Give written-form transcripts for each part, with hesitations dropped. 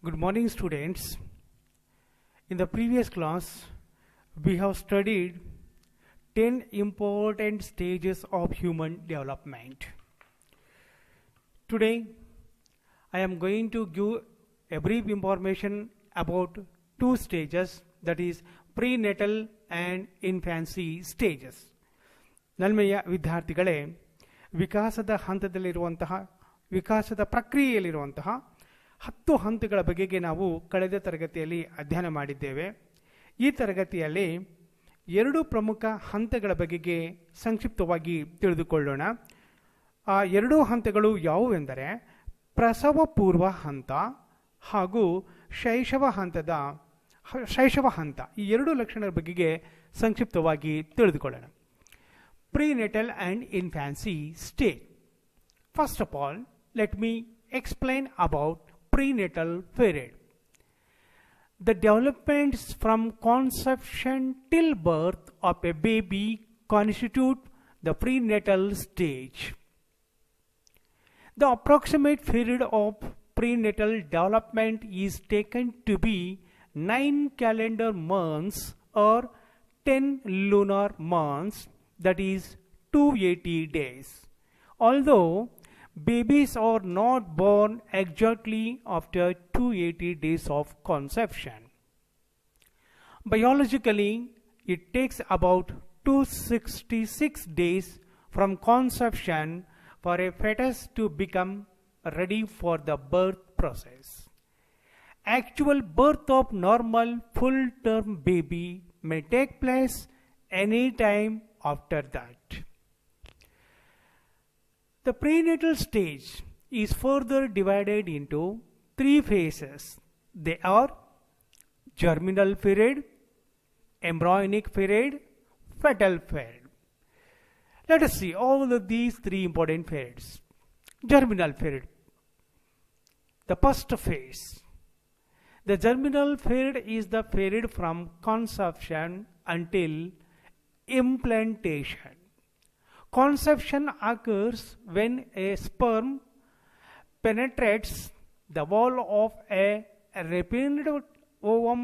Good morning, students. In the previous class, we have studied 10 important stages of human development. Today, I am going to give a brief information about two stages, that is prenatal and infancy stages. ನಲ್ಮೆಯ ವಿದ್ಯಾರ್ಥಿಗಳೇ, ವಿಕಾಸದ ಹಂತದಲ್ಲಿರುವಂತಹ ವಿಕಾಸದ ಪ್ರಕ್ರಿಯೆಯಲ್ಲಿರುವಂತಹ 10 ಹಂತಗಳ ಬಗೆಗೆ ನಾವು ಕಳೆದ ತರಗತಿಯಲ್ಲಿ ಅಧ್ಯಯನ ಮಾಡಿದ್ದೇವೆ. ಈ ತರಗತಿಯಲ್ಲಿ 2 ಪ್ರಮುಖ ಹಂತಗಳ ಬಗೆಗೆ ಸಂಕ್ಷಿಪ್ತವಾಗಿ ತಿಳಿದುಕೊಳ್ಳೋಣ. ಆ 2 ಹಂತಗಳು ಯಾವುವೆಂದರೆ ಪ್ರಸವ ಪೂರ್ವ ಹಂತ ಹಾಗೂ ಶೈಶವ ಹಂತ. ಈ 2 ಲಕ್ಷಣಗಳ ಬಗೆಗೆ ಸಂಕ್ಷಿಪ್ತವಾಗಿ ತಿಳಿದುಕೊಳ್ಳೋಣ. Prenatal and infancy stage. First of all, let me explain about prenatal period. The developments from conception till birth of a baby constitute the prenatal stage. The approximate period of prenatal development is taken to be 9 calendar months or 10 lunar months, that is 280 days. Although babies are not born exactly after 280 days of conception. Biologically, it takes about 266 days from conception for a fetus to become ready for the birth process. Actual birth of normal full-term baby may take place any time after that. The prenatal stage is further divided into 3 phases. They are germinal period, embryonic period, fetal period. Let us see all of these 3 important periods. Germinal period, the first phase. The germinal period is the period from conception until implantation. Conception occurs when a sperm penetrates the wall of a repeated ovum,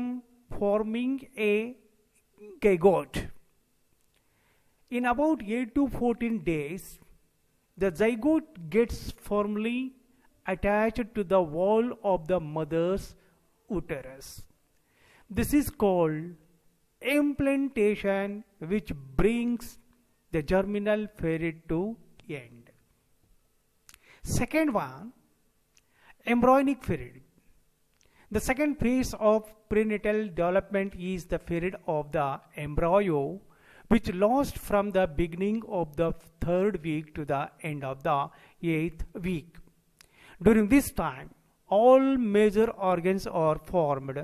forming a zygote. In about 8 to 14 days, the zygote gets firmly attached to the wall of the mother's uterus. This is called implantation, which brings the germinal period to end. Second one, embryonic period. The second phase of prenatal development is the period of the embryo, which lasts from the beginning of the 3rd week to the end of the 8th week. During this time, all major organs are formed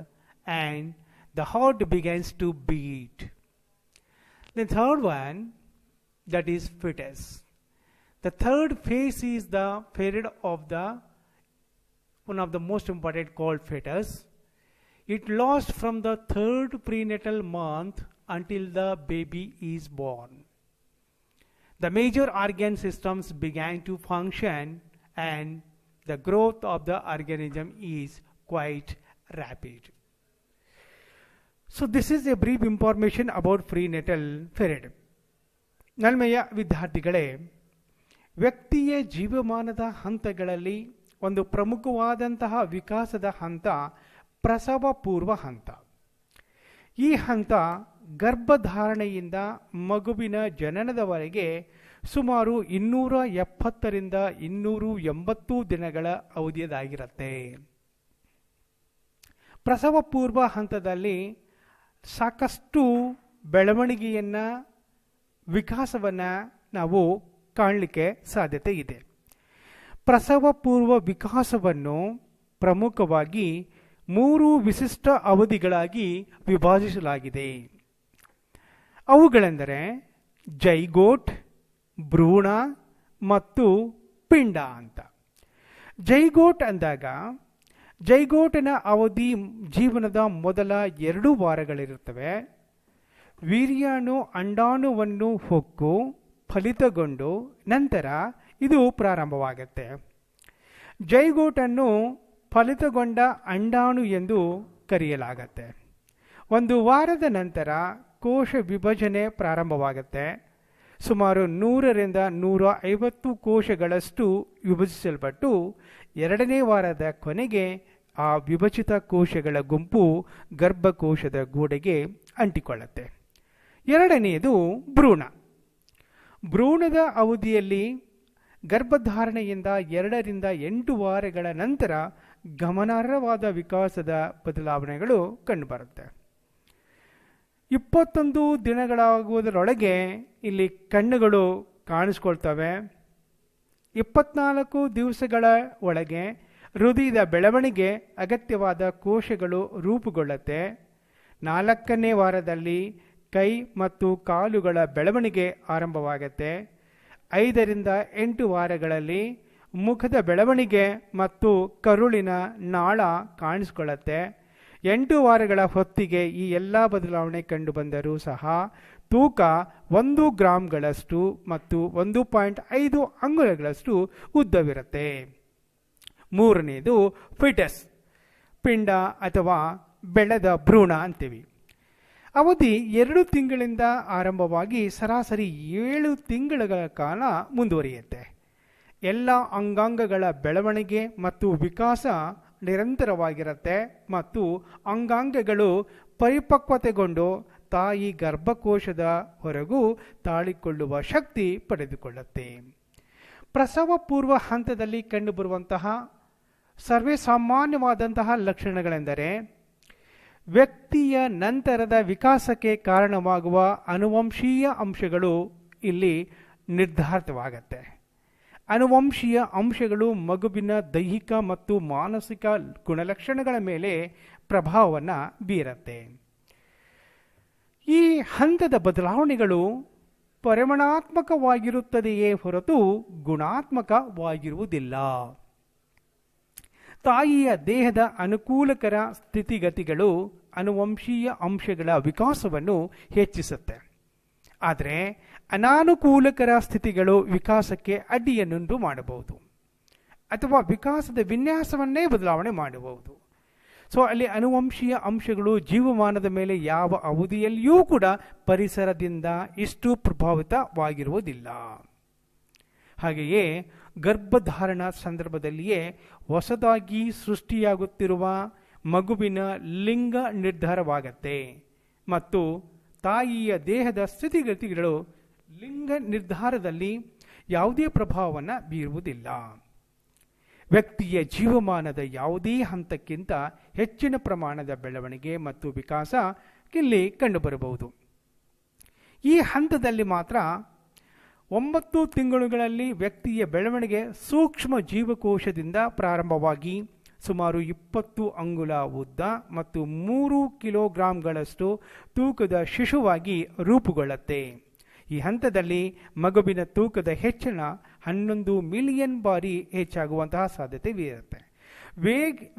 and the heart begins to beat. The third one, that is fetus. The third phase is the period of one of the most important called fetus. It lasts from the 3rd prenatal month until the baby is born. The major organ systems began to function and the growth of the organism is quite rapid. So this is a brief information about prenatal period. ನಲ್ಮೆಯ ವಿದ್ಯಾರ್ಥಿಗಳೇ, ವ್ಯಕ್ತಿಯ ಜೀವಮಾನದ ಹಂತಗಳಲ್ಲಿ ಒಂದು ಪ್ರಮುಖವಾದಂತಹ ವಿಕಾಸದ ಹಂತ ಪ್ರಸವ ಪೂರ್ವ ಹಂತ. ಈ ಹಂತ ಗರ್ಭಧಾರಣೆಯಿಂದ ಮಗುವಿನ ಜನನದವರೆಗೆ ಸುಮಾರು 270 ರಿಂದ 280 ದಿನಗಳ ಅವಧಿಯದಾಗಿರುತ್ತೆ. ಪ್ರಸವ ಪೂರ್ವ ಹಂತದಲ್ಲಿ ಸಾಕಷ್ಟು ಬೆಳವಣಿಗೆಯನ್ನು, ವಿಕಾಸವನ್ನು ನಾವು ಕಾಣಲಿಕ್ಕೆ ಸಾಧ್ಯತೆ ಇದೆ. ಪ್ರಸವ ಪೂರ್ವ ವಿಕಾಸವನ್ನು ಪ್ರಮುಖವಾಗಿ 3 ವಿಶಿಷ್ಟ ಅವಧಿಗಳಾಗಿ ವಿಭಜಿಸಲಾಗಿದೆ. ಅವುಗಳೆಂದರೆ ಜೈಗೋಟ್, ಭ್ರೂಣ ಮತ್ತು ಪಿಂಡ ಅಂತ. ಜೈಗೋಟ್ ಅಂದಾಗ ಜೈಗೋಟಿನ ಅವಧಿ ಜೀವನದ ಮೊದಲ 2 ವಾರಗಳಿರುತ್ತವೆ. ವೀರ್ಯಾಣು ಅಂಡಾಣುವನ್ನು ಹೊಕ್ಕು ಫಲಿತಗೊಂಡು ನಂತರ ಇದು ಪ್ರಾರಂಭವಾಗುತ್ತೆ. ಜೈಗೋಟನ್ನು ಫಲಿತಗೊಂಡ ಅಂಡಾಣು ಎಂದು ಕರೆಯಲಾಗತ್ತೆ. 1 ವಾರದ ನಂತರ ಕೋಶ ವಿಭಜನೆ ಪ್ರಾರಂಭವಾಗುತ್ತೆ. ಸುಮಾರು 100 ರಿಂದ 150 ಕೋಶಗಳಷ್ಟು ವಿಭಜಿಸಲ್ಪಟ್ಟು 2ನೇ ವಾರದ ಕೊನೆಗೆ ಆ ವಿಭಜಿತ ಕೋಶಗಳ ಗುಂಪು ಗರ್ಭಕೋಶದ ಗೋಡೆಗೆ ಅಂಟಿಕೊಳ್ಳುತ್ತೆ. 2ನೇದು ಭ್ರೂಣ. ಭ್ರೂಣದ ಅವಧಿಯಲ್ಲಿ ಗರ್ಭಧಾರಣೆಯಿಂದ 2 ರಿಂದ 8 ವಾರಗಳ ನಂತರ ಗಮನಾರ್ಹವಾದ ವಿಕಾಸದ ಬದಲಾವಣೆಗಳು ಕಂಡುಬರುತ್ತೆ. 21 ದಿನಗಳಾಗುವುದರೊಳಗೆ ಇಲ್ಲಿ ಕಣ್ಣುಗಳು ಕಾಣಿಸ್ಕೊಳ್ತವೆ. 24 ದಿವಸಗಳ ಒಳಗೆ ಹೃದಯದ ಬೆಳವಣಿಗೆ ಅಗತ್ಯವಾದ ಕೋಶಗಳು ರೂಪುಗೊಳ್ಳುತ್ತೆ. 4ನೇ ವಾರದಲ್ಲಿ ಕೈ ಮತ್ತು ಕಾಲುಗಳ ಬೆಳವಣಿಗೆ ಆರಂಭವಾಗುತ್ತೆ. 5 ರಿಂದ 8 ವಾರಗಳಲ್ಲಿ ಮುಖದ ಬೆಳವಣಿಗೆ ಮತ್ತು ಕರುಳಿನ ನಾಳ ಕಾಣಿಸ್ಕೊಳ್ಳುತ್ತೆ. 8 ವಾರಗಳ ಹೊತ್ತಿಗೆ ಈ ಎಲ್ಲ ಬದಲಾವಣೆ ಕಂಡುಬಂದರೂ ಸಹ ತೂಕ 1 ಗ್ರಾಂಗಳಷ್ಟು ಮತ್ತು 1.5 ಅಂಗುಲಗಳಷ್ಟು ಉದ್ದವಿರುತ್ತೆ. 3ನೇದು ಫಿಟಸ್, ಪಿಂಡ ಅಥವಾ ಬೆಳೆದ ಭ್ರೂಣ ಅಂತೀವಿ. ಅವಧಿ 2 ತಿಂಗಳಿಂದ ಆರಂಭವಾಗಿ ಸರಾಸರಿ 7 ತಿಂಗಳ ಕಾಲ ಮುಂದುವರಿಯುತ್ತೆ. ಎಲ್ಲ ಅಂಗಾಂಗಗಳ ಬೆಳವಣಿಗೆ ಮತ್ತು ವಿಕಾಸ ನಿರಂತರವಾಗಿರುತ್ತೆ ಮತ್ತು ಅಂಗಾಂಗಗಳು ಪರಿಪಕ್ವತೆಗೊಂಡು ತಾಯಿ ಗರ್ಭಕೋಶದ ಹೊರಗೂ ತಾಳಿಕೊಳ್ಳುವ ಶಕ್ತಿ ಪಡೆದುಕೊಳ್ಳುತ್ತೆ. ಪ್ರಸವ ಪೂರ್ವ ಹಂತದಲ್ಲಿ ಕಂಡುಬರುವಂತಹ ಸರ್ವೇ ಸಾಮಾನ್ಯವಾದಂತಹ ಲಕ್ಷಣಗಳೆಂದರೆ ವ್ಯಕ್ತಿಯ ನಂತರದ ವಿಕಾಸಕ್ಕೆ ಕಾರಣವಾಗುವ ಅನುವಂಶೀಯ ಅಂಶಗಳು ಇಲ್ಲಿ ನಿರ್ಧಾರಿತವಾಗತ್ತೆ. ಅನುವಂಶೀಯ ಅಂಶಗಳು ಮಗುವಿನ ದೈಹಿಕ ಮತ್ತು ಮಾನಸಿಕ ಗುಣಲಕ್ಷಣಗಳ ಮೇಲೆ ಪ್ರಭಾವವನ್ನು ಬೀರುತ್ತೆ. ಈ ಹಂತದ ಬದಲಾವಣೆಗಳು ಪರಿಮಾಣಾತ್ಮಕವಾಗಿರುತ್ತದೆಯೇ ಹೊರತು ಗುಣಾತ್ಮಕವಾಗಿರುವುದಿಲ್ಲ. ತಾಯಿಯ ದೇಹದ ಅನುಕೂಲಕರ ಸ್ಥಿತಿಗತಿಗಳು ಅನುವಂಶೀಯ ಅಂಶಗಳ ವಿಕಾಸವನ್ನು ಹೆಚ್ಚಿಸುತ್ತೆ. ಆದರೆ ಅನಾನುಕೂಲಕರ ಸ್ಥಿತಿಗಳು ವಿಕಾಸಕ್ಕೆ ಅಡ್ಡಿಯನ್ನುಂಟು ಮಾಡಬಹುದು ಅಥವಾ ವಿಕಾಸದ ವಿನ್ಯಾಸವನ್ನೇ ಬದಲಾವಣೆ ಮಾಡಬಹುದು. ಸೊ ಅಲ್ಲಿ ಅನುವಂಶೀಯ ಅಂಶಗಳು ಜೀವಮಾನದ ಮೇಲೆ ಯಾವ ಅವಧಿಯಲ್ಲಿಯೂ ಕೂಡ ಪರಿಸರದಿಂದ ಇಷ್ಟು ಪ್ರಭಾವಿತವಾಗಿರುವುದಿಲ್ಲ. ಹಾಗೆಯೇ ಗರ್ಭಧಾರಣ ಸಂದರ್ಭದಲ್ಲಿಯೇ ಹೊಸದಾಗಿ ಸೃಷ್ಟಿಯಾಗುತ್ತಿರುವ ಮಗುವಿನ ಲಿಂಗ ನಿರ್ಧಾರವಾಗತ್ತೆ ಮತ್ತು ತಾಯಿಯ ದೇಹದ ಸ್ಥಿತಿಗತಿಗಳು ಲಿಂಗ ನಿರ್ಧಾರದಲ್ಲಿ ಯಾವುದೇ ಪ್ರಭಾವವನ್ನು ಬೀರುವುದಿಲ್ಲ. ವ್ಯಕ್ತಿಯ ಜೀವಮಾನದ ಯಾವುದೇ ಹಂತಕ್ಕಿಂತ ಹೆಚ್ಚಿನ ಪ್ರಮಾಣದ ಬೆಳವಣಿಗೆ ಮತ್ತು ವಿಕಾಸ ಇಲ್ಲಿ ಕಂಡುಬರಬಹುದು. ಈ ಹಂತದಲ್ಲಿ ಮಾತ್ರ 9 ತಿಂಗಳುಗಳಲ್ಲಿ ವ್ಯಕ್ತಿಯ ಬೆಳವಣಿಗೆ ಸೂಕ್ಷ್ಮ ಜೀವಕೋಶದಿಂದ ಪ್ರಾರಂಭವಾಗಿ ಸುಮಾರು 20 ಅಂಗುಲ ಉದ್ದ ಮತ್ತು 3 ಕಿಲೋಗ್ರಾಂಗಳಷ್ಟು ತೂಕದ ಶಿಶುವಾಗಿ ರೂಪುಗೊಳ್ಳುತ್ತೆ. ಈ ಹಂತದಲ್ಲಿ ಮಗುವಿನ ತೂಕದ ಹೆಚ್ಚಳ 11 ಮಿಲಿಯನ್ ಬಾರಿ ಹೆಚ್ಚಾಗುವಂತಹ ಸಾಧ್ಯತೆ ಇರುತ್ತೆ.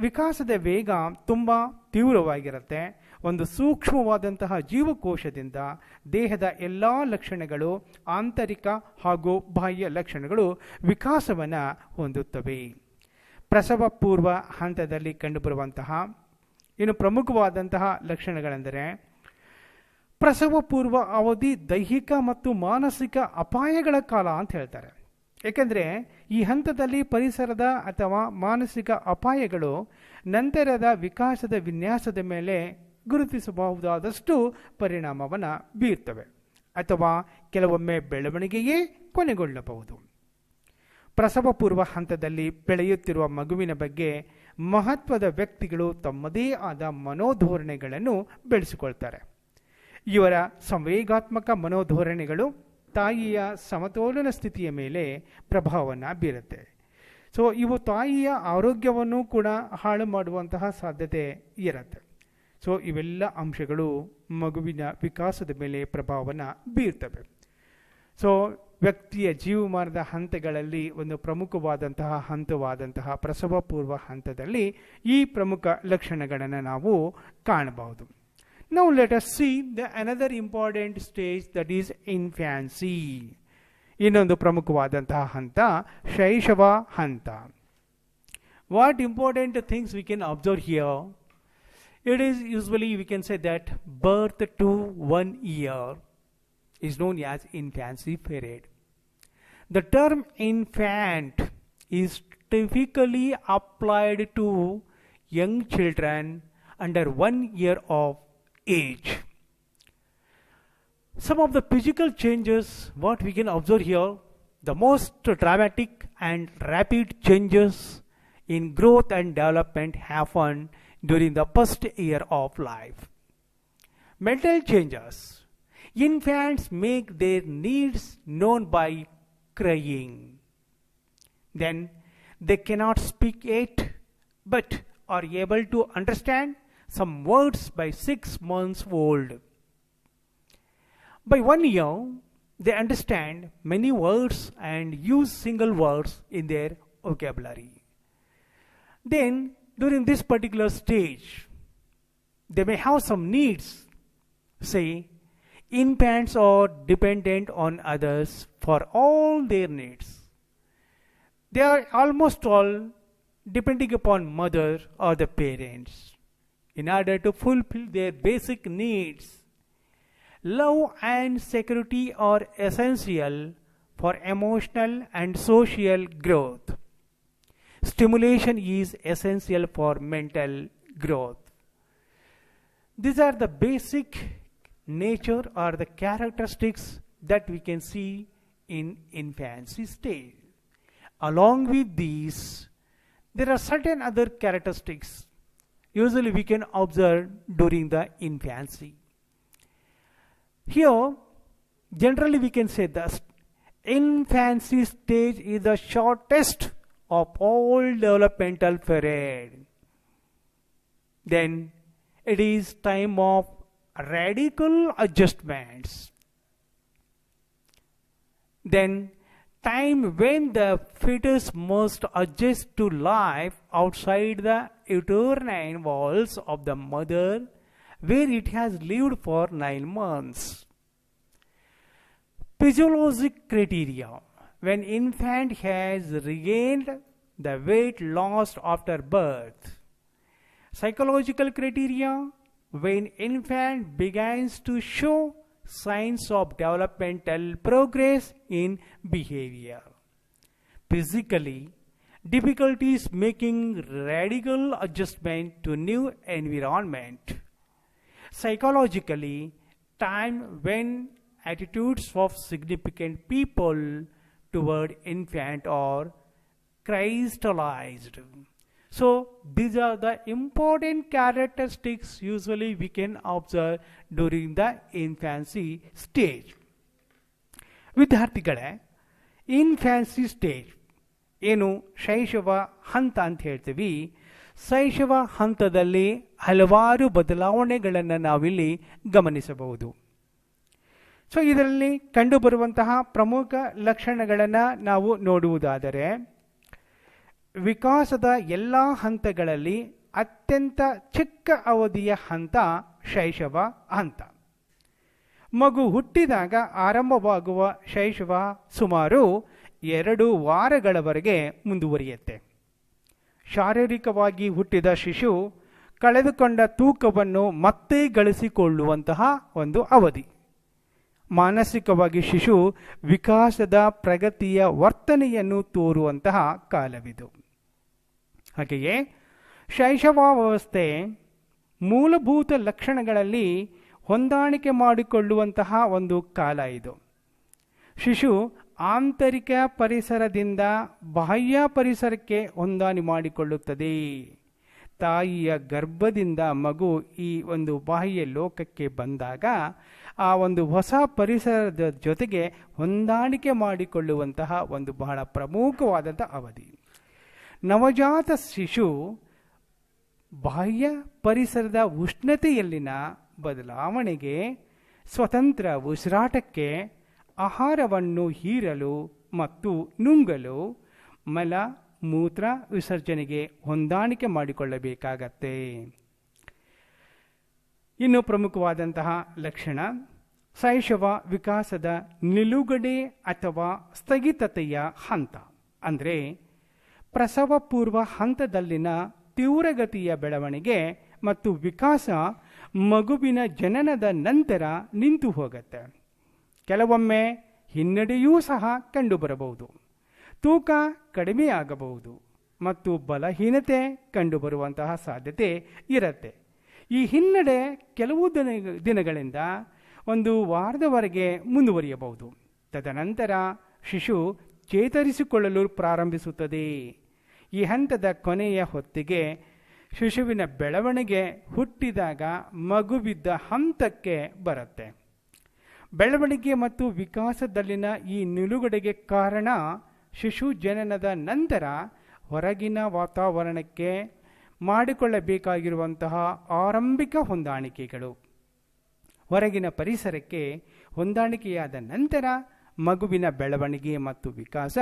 ವಿಕಾಸದ ವೇಗ ತುಂಬ ತೀವ್ರವಾಗಿರುತ್ತೆ. ಒಂದು ಸೂಕ್ಷ್ಮವಾದಂತಹ ಜೀವಕೋಶದಿಂದ ದೇಹದ ಎಲ್ಲ ಲಕ್ಷಣಗಳು, ಆಂತರಿಕ ಹಾಗೂ ಬಾಹ್ಯ ಲಕ್ಷಣಗಳು ವಿಕಾಸವನ್ನು ಹೊಂದುತ್ತವೆ. ಪ್ರಸವ ಪೂರ್ವ ಹಂತದಲ್ಲಿ ಕಂಡುಬರುವಂತಹ ಇನ್ನು ಪ್ರಮುಖವಾದಂತಹ ಲಕ್ಷಣಗಳೆಂದರೆ ಪ್ರಸವ ಪೂರ್ವ ಅವಧಿ ದೈಹಿಕ ಮತ್ತು ಮಾನಸಿಕ ಅಪಾಯಗಳ ಕಾಲ ಅಂತ ಹೇಳ್ತಾರೆ. ಏಕೆಂದರೆ ಈ ಹಂತದಲ್ಲಿ ಪರಿಸರದ ಅಥವಾ ಮಾನಸಿಕ ಅಪಾಯಗಳು ನಂತರದ ವಿಕಾಸದ ವಿನ್ಯಾಸದ ಮೇಲೆ ಗುರುತಿಸಬಹುದಾದಷ್ಟು ಪರಿಣಾಮವನ್ನು ಬೀರ್ತವೆ ಅಥವಾ ಕೆಲವೊಮ್ಮೆ ಬೆಳವಣಿಗೆಯೇ ಕೊನೆಗೊಳ್ಳಬಹುದು. ಪ್ರಸವ ಪೂರ್ವ ಹಂತದಲ್ಲಿ ಬೆಳೆಯುತ್ತಿರುವ ಮಗುವಿನ ಬಗ್ಗೆ ಮಹತ್ವದ ವ್ಯಕ್ತಿಗಳು ತಮ್ಮದೇ ಆದ ಮನೋಧೋರಣೆಗಳನ್ನು ಬೆಳೆಸಿಕೊಳ್ತಾರೆ. ಇವರ ಸಂವೇಗಾತ್ಮಕ ಮನೋಧೋರಣೆಗಳು ತಾಯಿಯ ಸಮತೋಲನ ಸ್ಥಿತಿಯ ಮೇಲೆ ಪ್ರಭಾವವನ್ನು ಬೀರುತ್ತೆ. ಸೊ ಇವು ತಾಯಿಯ ಆರೋಗ್ಯವನ್ನು ಕೂಡ ಹಾಳು ಮಾಡುವಂತಹ ಸಾಧ್ಯತೆ ಇರುತ್ತೆ. ಸೊ ಇವೆಲ್ಲ ಅಂಶಗಳು ಮಗುವಿನ ವಿಕಾಸದ ಮೇಲೆ ಪ್ರಭಾವವನ್ನು ಬೀರ್ತವೆ. ಸೊ ವ್ಯಕ್ತಿಯ ಜೀವಮಾನದ ಹಂತಗಳಲ್ಲಿ ಒಂದು ಪ್ರಮುಖವಾದಂತಹ ಹಂತವಾದಂತಹ ಪ್ರಸವ ಪೂರ್ವ ಹಂತದಲ್ಲಿ ಈ ಪ್ರಮುಖ ಲಕ್ಷಣಗಳನ್ನು ನಾವು ಕಾಣಬಹುದು. Now let us see the another important stage, that is infancy. ಇನ್ನೊಂದು ಪ್ರಮುಖವಾದಂತಹ ಹಂತ ಶೈಶವ ಹಂತ. What important things we can observe here? It is usually we can say that birth to 1 year is known as infancy period. The term infant is typically applied to young children under 1 year of age. Some of the physical changes what we can observe here, the most dramatic and rapid changes in growth and development happen during the first year of life. Mental changes. Infants make their needs known by crying. Then they cannot speak yet, but are able to understand some words by 6 months old. By 1 year, they understand many words and use single words in their vocabulary. Then, during this particular stage, they may have some needs. Say, infants are dependent on others for all their needs. They are almost all depending upon mother or the parents in order to fulfill their basic needs. Love and security are essential for emotional and social growth. Stimulation is essential for mental growth. These are the basic nature or the characteristics that we can see in infancy stage. Along with these, there are certain other characteristics usually we can observe during the infancy. Here, generally we can say that infancy stage is the shortest of all developmental period. Then it is time of radical adjustments. Then time when the fetus must adjust to life outside the uterine walls of the mother, where it has lived for 9 months. Physiologic criteria. When infant has regained the weight lost after birth. Psychological criteria. When infant begins to show signs of developmental progress in behavior. Physically, difficulties making radical adjustment to new environment. Psychologically, time when attitudes of significant people toward infant are crystallized. So these are the important characteristics usually we can observe during the infancy stage. ವಿದ್ಯಾರ್ಥಿಗಳೇ, infancy stage ಏನು ಶೈಶವ ಹಂತ ಅಂತ ಹೇಳ್ತೀವಿ. ಶೈಶವ ಹಂತದಲ್ಲಿ ಹಲವಾರು ಬದಲಾವಣೆಗಳನ್ನು ನಾವಿಲ್ಲಿ ಗಮನಿಸಬಹುದು. ಸೊ ಇದರಲ್ಲಿ ಕಂಡುಬರುವಂತಹ ಪ್ರಮುಖ ಲಕ್ಷಣಗಳನ್ನು ನಾವು ನೋಡುವುದಾದರೆ, ವಿಕಾಸದ ಎಲ್ಲ ಹಂತಗಳಲ್ಲಿ ಅತ್ಯಂತ ಚಿಕ್ಕ ಅವಧಿಯ ಹಂತ ಶೈಶವ ಹಂತ. ಮಗು ಹುಟ್ಟಿದಾಗ ಆರಂಭವಾಗುವ ಶೈಶವ ಸುಮಾರು 2 ವಾರಗಳವರೆಗೆ ಮುಂದುವರಿಯುತ್ತೆ. ಶಾರೀರಿಕವಾಗಿ ಹುಟ್ಟಿದ ಶಿಶು ಕಳೆದುಕೊಂಡ ತೂಕವನ್ನು ಮತ್ತೆ ಗಳಿಸಿಕೊಳ್ಳುವಂತಹ ಒಂದು ಅವಧಿ. ಮಾನಸಿಕವಾಗಿ ಶಿಶು ವಿಕಾಸದ ಪ್ರಗತಿಯ ವರ್ತನೆಯನ್ನು ತೋರುವಂತಹ ಕಾಲವಿದು. ಹಾಗೆಯೇ ಶೈಶವಾವಸ್ಥೆ ಮೂಲಭೂತ ಲಕ್ಷಣಗಳಲ್ಲಿ ಹೊಂದಾಣಿಕೆ ಮಾಡಿಕೊಳ್ಳುವಂತಹ ಒಂದು ಕಾಲ ಇದು. ಶಿಶು ಆಂತರಿಕ ಪರಿಸರದಿಂದ ಬಾಹ್ಯ ಪರಿಸರಕ್ಕೆ ಹೊಂದಾಣಿ ಮಾಡಿಕೊಳ್ಳುತ್ತದೆ. ತಾಯಿಯ ಗರ್ಭದಿಂದ ಮಗು ಈ ಒಂದು ಬಾಹ್ಯ ಲೋಕಕ್ಕೆ ಬಂದಾಗ ಆ ಒಂದು ಹೊಸ ಪರಿಸರದ ಜೊತೆಗೆ ಹೊಂದಾಣಿಕೆ ಮಾಡಿಕೊಳ್ಳುವಂತಹ ಒಂದು ಬಹಳ ಪ್ರಮುಖವಾದಂಥ ಅವಧಿ. ನವಜಾತ ಶಿಶು ಬಾಹ್ಯ ಪರಿಸರದ ಉಷ್ಣತೆಯಲ್ಲಿನ ಬದಲಾವಣೆಗೆ, ಸ್ವತಂತ್ರ ಉಸಿರಾಟಕ್ಕೆ, ಆಹಾರವನ್ನು ಹೀರಲು ಮತ್ತು ನುಂಗಲು, ಮಲ ಮೂತ್ರ ವಿಸರ್ಜನೆಗೆ ಹೊಂದಾಣಿಕೆ ಮಾಡಿಕೊಳ್ಳಬೇಕಾಗತ್ತೆ. ಇನ್ನು ಪ್ರಮುಖವಾದಂತಹ ಲಕ್ಷಣ ಶೈಶವ ವಿಕಾಸದ ನಿಲುಗಡೆ ಅಥವಾ ಸ್ಥಗಿತತೆಯ ಹಂತ. ಅಂದರೆ ಪ್ರಸವ ಪೂರ್ವ ಹಂತದಲ್ಲಿನ ತೀವ್ರಗತಿಯ ಬೆಳವಣಿಗೆ ಮತ್ತು ವಿಕಾಸ ಮಗುವಿನ ಜನನದ ನಂತರ ನಿಂತು ಹೋಗುತ್ತೆ. ಕೆಲವೊಮ್ಮೆ ಹಿನ್ನಡೆಯೂ ಸಹ ಕಂಡುಬರಬಹುದು. ತೂಕ ಕಡಿಮೆಯಾಗಬಹುದು ಮತ್ತು ಬಲಹೀನತೆ ಕಂಡುಬರುವಂತಹ ಸಾಧ್ಯತೆ ಇರುತ್ತೆ. ಈ ಹಿನ್ನಡೆ ಕೆಲವು ದಿನಗಳಿಂದ ಒಂದು ವಾರದವರೆಗೆ ಮುಂದುವರಿಯಬಹುದು. ತದನಂತರ ಶಿಶು ಚೇತರಿಸಿಕೊಳ್ಳಲು ಪ್ರಾರಂಭಿಸುತ್ತದೆ. ಈ ಹಂತದ ಕೊನೆಯ ಹೊತ್ತಿಗೆ ಶಿಶುವಿನ ಬೆಳವಣಿಗೆ ಹುಟ್ಟಿದಾಗ ಮಗುವಿದ್ದ ಹಂತಕ್ಕೆ ಬರುತ್ತೆ. ಬೆಳವಣಿಗೆ ಮತ್ತು ವಿಕಾಸದಲ್ಲಿನ ಈ ನಿಲುಗಡೆಗೆ ಕಾರಣ ಶಿಶು ಜನನದ ನಂತರ ಹೊರಗಿನ ವಾತಾವರಣಕ್ಕೆ ಮಾಡಿಕೊಳ್ಳಬೇಕಾಗಿರುವಂತಹ ಆರಂಭಿಕ ಹೊಂದಾಣಿಕೆಗಳು. ಹೊರಗಿನ ಪರಿಸರಕ್ಕೆ ಹೊಂದಾಣಿಕೆಯಾದ ನಂತರ ಮಗುವಿನ ಬೆಳವಣಿಗೆ ಮತ್ತು ವಿಕಾಸ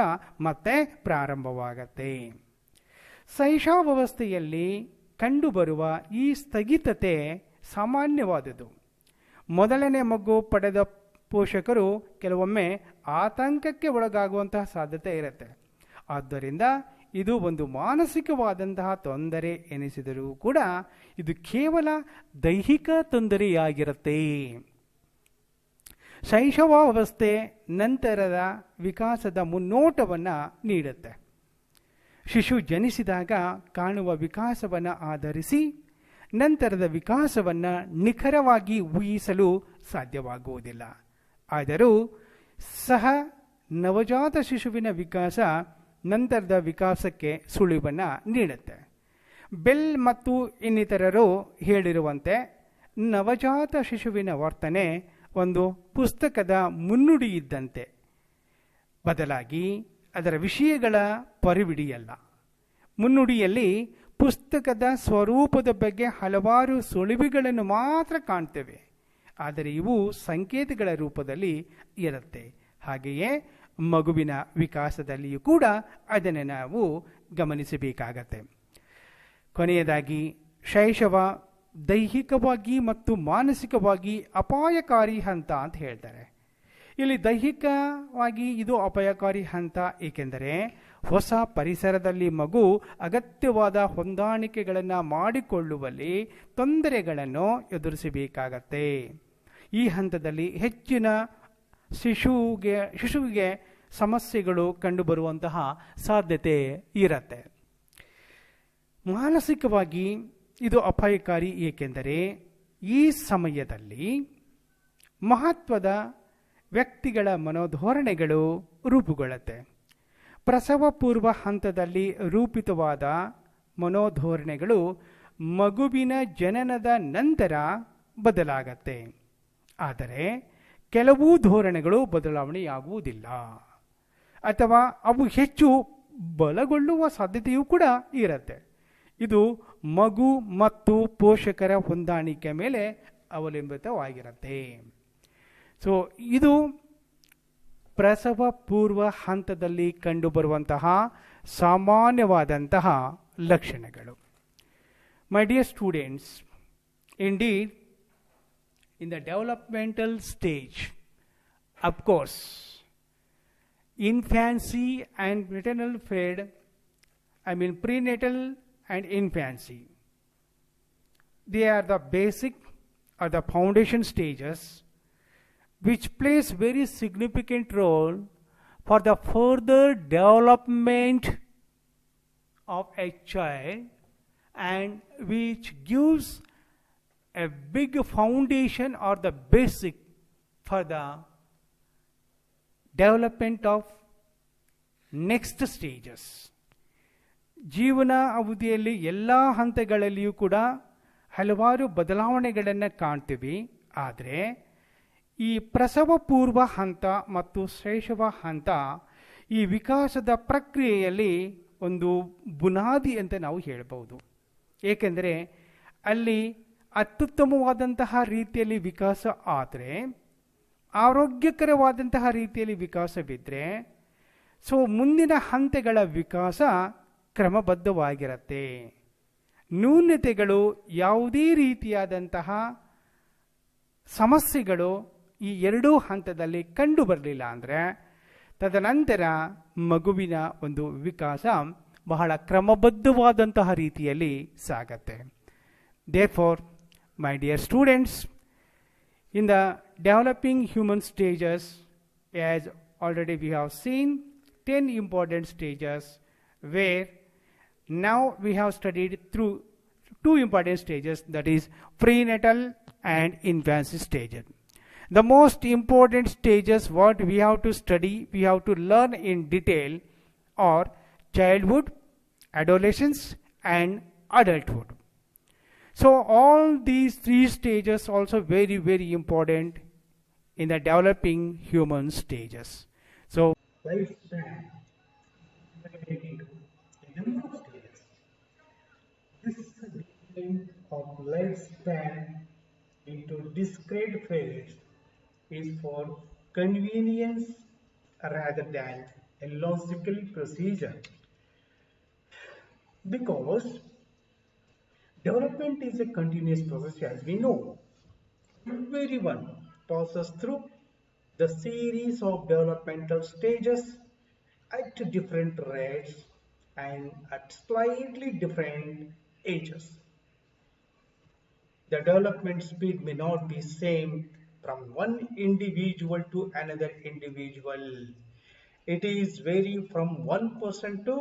ಮತ್ತೆ ಪ್ರಾರಂಭವಾಗತ್ತೆ. ಶೈಶವಾವಸ್ಥೆಯಲ್ಲಿ ಕಂಡುಬರುವ ಈ ಸ್ಥಗಿತತೆ ಸಾಮಾನ್ಯವಾದುದು. ಮೊದಲನೇ ಮಗು ಪಡೆದ ಪೋಷಕರು ಕೆಲವೊಮ್ಮೆ ಆತಂಕಕ್ಕೆ ಒಳಗಾಗುವಂತಹ ಸಾಧ್ಯತೆ ಇರುತ್ತೆ. ಆದ್ದರಿಂದ ಇದು ಒಂದು ಮಾನಸಿಕವಾದಂತಹ ತೊಂದರೆ ಎನಿಸಿದರೂ ಕೂಡ ಇದು ಕೇವಲ ದೈಹಿಕ ತೊಂದರೆಯಾಗಿರುತ್ತೆ. ಶೈಶವಾವಸ್ಥೆ ನಂತರದ ವಿಕಾಸದ ಮುನ್ನೋಟವನ್ನು ನೀಡುತ್ತೆ. ಶಿಶು ಜನಿಸಿದಾಗ ಕಾಣುವ ವಿಕಾಸವನ್ನು ಆಧರಿಸಿ ನಂತರದ ವಿಕಾಸವನ್ನು ನಿಖರವಾಗಿ ಊಹಿಸಲು ಸಾಧ್ಯವಾಗುವುದಿಲ್ಲ. ಆದರೂ ಸಹ ನವಜಾತ ಶಿಶುವಿನ ವಿಕಾಸ ನಂತರದ ವಿಕಾಸಕ್ಕೆ ಸುಳಿವನ್ನು ನೀಡುತ್ತೆ. ಬೆಲ್ ಮತ್ತು ಇನ್ನಿತರರು ಹೇಳಿರುವಂತೆ ನವಜಾತ ಶಿಶುವಿನ ವರ್ತನೆ ಒಂದು ಪುಸ್ತಕದ ಮುನ್ನುಡಿ ಇದ್ದಂತೆ, ಬದಲಾಗಿ ಅದರ ವಿಷಯಗಳ ಪರಿವಿಡಿಯಲ್ಲ. ಮುನ್ನುಡಿಯಲ್ಲಿ ಪುಸ್ತಕದ ಸ್ವರೂಪದ ಬಗ್ಗೆ ಹಲವಾರು ಸುಳಿವುಗಳನ್ನು ಮಾತ್ರ ಕಾಣ್ತೇವೆ, ಆದರೆ ಇವು ಸಂಕೇತಗಳ ರೂಪದಲ್ಲಿ ಇರುತ್ತೆ. ಹಾಗೆಯೇ ಮಗುವಿನ ವಿಕಾಸದಲ್ಲಿಯೂ ಕೂಡ ಅದನ್ನು ನಾವು ಗಮನಿಸಬೇಕಾಗತ್ತೆ. ಕೊನೆಯದಾಗಿ ಶೈಶವ ದೈಹಿಕವಾಗಿ ಮತ್ತು ಮಾನಸಿಕವಾಗಿ ಅಪಾಯಕಾರಿ ಹಂತ ಅಂತ ಹೇಳ್ತಾರೆ. ಇಲ್ಲಿ ದೈಹಿಕವಾಗಿ ಇದು ಅಪಾಯಕಾರಿ ಹಂತ, ಏಕೆಂದರೆ ಹೊಸ ಪರಿಸರದಲ್ಲಿ ಮಗು ಅಗತ್ಯವಾದ ಹೊಂದಾಣಿಕೆಗಳನ್ನು ಮಾಡಿಕೊಳ್ಳುವಲ್ಲಿ ತೊಂದರೆಗಳನ್ನು ಎದುರಿಸಬೇಕಾಗತ್ತೆ. ಈ ಹಂತದಲ್ಲಿ ಹೆಚ್ಚಿನ ಶಿಶುವಿಗೆ ಸಮಸ್ಯೆಗಳು ಕಂಡುಬರುವಂತಹ ಸಾಧ್ಯತೆ ಇರುತ್ತೆ. ಮಾನಸಿಕವಾಗಿ ಇದು ಅಪಾಯಕಾರಿ, ಏಕೆಂದರೆ ಈ ಸಮಯದಲ್ಲಿ ಮಹತ್ವದ ವ್ಯಕ್ತಿಗಳ ಮನೋಧೋರಣೆಗಳು ರೂಪುಗೊಳ್ಳುತ್ತೆ. ಪ್ರಸವ ಪೂರ್ವ ಹಂತದಲ್ಲಿ ರೂಪಿತವಾದ ಮನೋಧೋರಣೆಗಳು ಮಗುವಿನ ಜನನದ ನಂತರ ಬದಲಾಗತ್ತೆ. ಆದರೆ ಕೆಲವು ಧೋರಣೆಗಳು ಬದಲಾವಣೆಯಾಗುವುದಿಲ್ಲ ಅಥವಾ ಅವು ಹೆಚ್ಚು ಬಲಗೊಳ್ಳುವ ಸಾಧ್ಯತೆಯೂ ಕೂಡ ಇರುತ್ತೆ. ಇದು ಮಗು ಮತ್ತು ಪೋಷಕರ ಹೊಂದಾಣಿಕೆ ಮೇಲೆ ಅವಲಂಬಿತವಾಗಿರುತ್ತೆ. ಸೊ ಇದು ಪ್ರಸವ ಪೂರ್ವ ಹಂತದಲ್ಲಿ ಕಂಡುಬರುವಂತಹ ಸಾಮಾನ್ಯವಾದಂತಹ ಲಕ್ಷಣಗಳು. My dear students, indeed in the developmental stage, of course, infancy and maternal period, prenatal and infancy, they are the basic or the foundation stages which plays very significant role for the further development of a child, and which gives a big foundation or the basic for the development of next stages. ಜೀವನ ಅವಧಿಯಲ್ಲಿ ಎಲ್ಲ ಹಂತಗಳಲ್ಲಿಯೂ ಕೂಡ ಹಲವಾರು ಬದಲಾವಣೆಗಳನ್ನು ಕಾಣ್ತೀವಿ. ಆದರೆ ಈ ಪ್ರಸವ ಪೂರ್ವ ಹಂತ ಮತ್ತು ಶೈಶವ ಹಂತ ಈ ವಿಕಾಸದ ಪ್ರಕ್ರಿಯೆಯಲ್ಲಿ ಒಂದು ಬುನಾದಿ ಅಂತ ನಾವು ಹೇಳಬಹುದು. ಏಕೆಂದರೆ ಅಲ್ಲಿ ಅತ್ಯುತ್ತಮವಾದಂತಹ ರೀತಿಯಲ್ಲಿ ವಿಕಾಸ ಆದರೆ, ಆರೋಗ್ಯಕರವಾದಂತಹ ರೀತಿಯಲ್ಲಿ ವಿಕಾಸವಿದ್ದರೆ, ಸೊ ಮುಂದಿನ ಹಂತಗಳ ವಿಕಾಸ ಕ್ರಮಬದ್ಧವಾಗಿರುತ್ತೆ. ನ್ಯೂನತೆಗಳು, ಯಾವುದೇ ರೀತಿಯಾದಂತಹ ಸಮಸ್ಯೆಗಳು ಈ ಎರಡೂ ಹಂತದಲ್ಲಿ ಕಂಡು ಬರಲಿಲ್ಲ ಅಂದರೆ ತದನಂತರ ಮಗುವಿನ ಒಂದು ವಿಕಾಸ ಬಹಳ ಕ್ರಮಬದ್ಧವಾದಂತಹ ರೀತಿಯಲ್ಲಿ ಸಾಗತ್ತೆ. Therefore, my dear students, in the developing human stages, as already we have seen 10 important stages, where now we have studied through two important stages, that is prenatal and infancy stages. The most important stages what we have to study, we have to learn in detail, are childhood, adolescence and adulthood. So all these three stages also very, very important in the developing human stages. So lifespan divided into a number of stages. This division of lifespan into discrete phases is for convenience rather than a logical procedure, because development is a continuous process, as we know. Everyone passes through the series of developmental stages at different rates and at slightly different ages. The development speed may not be same from one individual to another individual. It is vary from one person to